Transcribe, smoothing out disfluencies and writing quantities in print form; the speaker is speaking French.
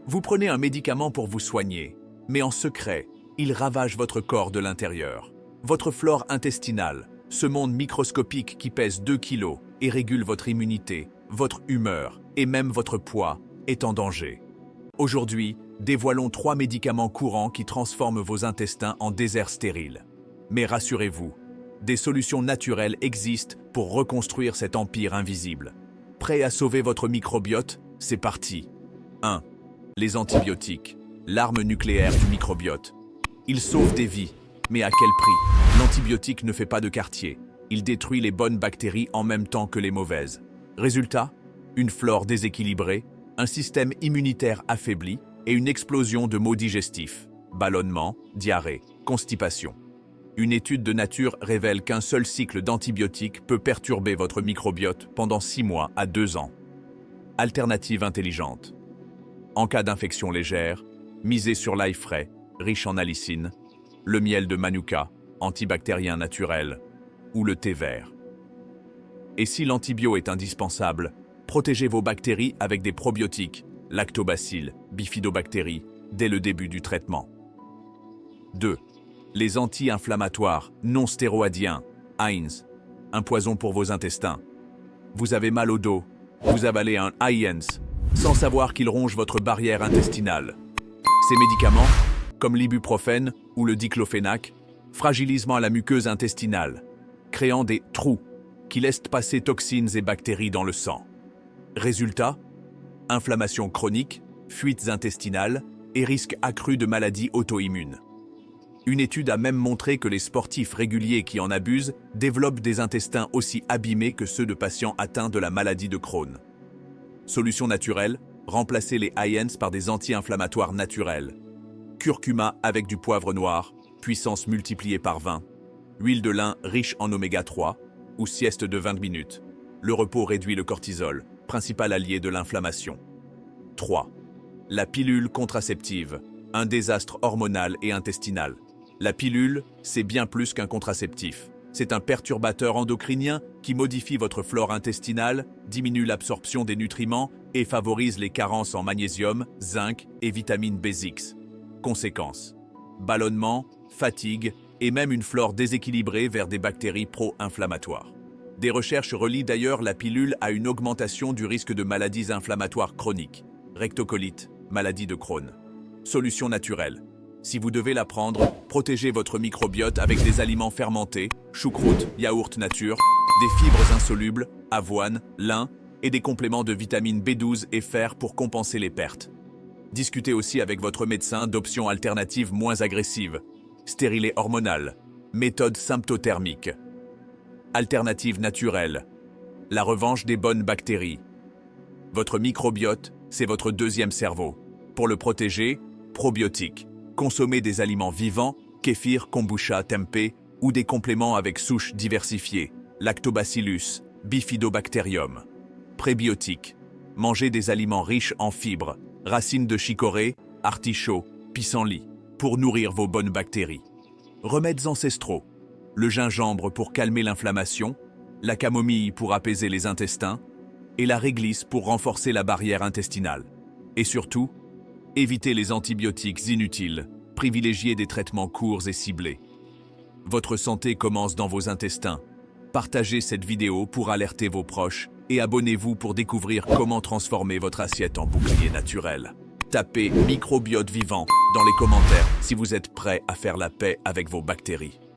Vous prenez un médicament pour vous soigner, mais en secret, il ravage votre corps de l'intérieur. Votre flore intestinale, ce monde microscopique qui pèse 2 kilos et régule votre immunité, votre humeur et même votre poids, est en danger. Aujourd'hui, dévoilons 3 médicaments courants qui transforment vos intestins en désert stérile. Mais rassurez-vous, des solutions naturelles existent pour reconstruire cet empire invisible. Prêt à sauver votre microbiote? C'est parti. 1. Les antibiotiques, l'arme nucléaire du microbiote. Ils sauvent des vies, mais à quel prix? L'antibiotique ne fait pas de quartier. Il détruit les bonnes bactéries en même temps que les mauvaises. Résultat? Une flore déséquilibrée, un système immunitaire affaibli et une explosion de maux digestifs, ballonnement, diarrhée, constipation. Une étude de Nature révèle qu'un seul cycle d'antibiotiques peut perturber votre microbiote pendant 6 mois à 2 ans. Alternative intelligente. En cas d'infection légère, misez sur l'ail frais, riche en allicine, le miel de Manuka, antibactérien naturel, ou le thé vert. Et si l'antibio est indispensable, protégez vos bactéries avec des probiotiques, lactobacilles, bifidobactéries, dès le début du traitement. 2. Les anti-inflammatoires non stéroïdiens, AINS, un poison pour vos intestins. Vous avez mal au dos, vous avalez un AINS, sans savoir qu'il ronge votre barrière intestinale. Ces médicaments, comme l'ibuprofène ou le diclofénac, fragilisent la muqueuse intestinale, créant des trous qui laissent passer toxines et bactéries dans le sang. Résultat, inflammation chronique, fuites intestinales et risque accru de maladies auto-immunes. Une étude a même montré que les sportifs réguliers qui en abusent développent des intestins aussi abîmés que ceux de patients atteints de la maladie de Crohn. Solution naturelle, remplacez les AINS par des anti-inflammatoires naturels. Curcuma avec du poivre noir, puissance multipliée par 20. Huile de lin riche en oméga 3 ou sieste de 20 minutes. Le repos réduit le cortisol, principal allié de l'inflammation. 3. La pilule contraceptive, un désastre hormonal et intestinal. La pilule, c'est bien plus qu'un contraceptif. C'est un perturbateur endocrinien qui modifie votre flore intestinale, diminue l'absorption des nutriments et favorise les carences en magnésium, zinc et vitamine B6. Conséquences: ballonnement, fatigue et même une flore déséquilibrée vers des bactéries pro-inflammatoires. Des recherches relient d'ailleurs la pilule à une augmentation du risque de maladies inflammatoires chroniques, rectocolite, maladie de Crohn. Solution naturelle. Si vous devez la prendre, protégez votre microbiote avec des aliments fermentés, choucroute, yaourt nature, des fibres insolubles, avoine, lin et des compléments de vitamines B12 et fer pour compenser les pertes. Discutez aussi avec votre médecin d'options alternatives moins agressives. Stérilet hormonal, méthode symptothermique. Alternative naturelle. La revanche des bonnes bactéries. Votre microbiote, c'est votre deuxième cerveau. Pour le protéger, probiotiques. Consommez des aliments vivants, kéfir, kombucha, tempeh ou des compléments avec souches diversifiées, lactobacillus, bifidobacterium. Prébiotiques. Mangez des aliments riches en fibres, racines de chicorée, artichaut, pissenlit, pour nourrir vos bonnes bactéries. Remèdes ancestraux. Le gingembre pour calmer l'inflammation, la camomille pour apaiser les intestins et la réglisse pour renforcer la barrière intestinale. Et surtout, évitez les antibiotiques inutiles, privilégiez des traitements courts et ciblés. Votre santé commence dans vos intestins. Partagez cette vidéo pour alerter vos proches et abonnez-vous pour découvrir comment transformer votre assiette en bouclier naturel. Tapez microbiote vivant dans les commentaires si vous êtes prêt à faire la paix avec vos bactéries.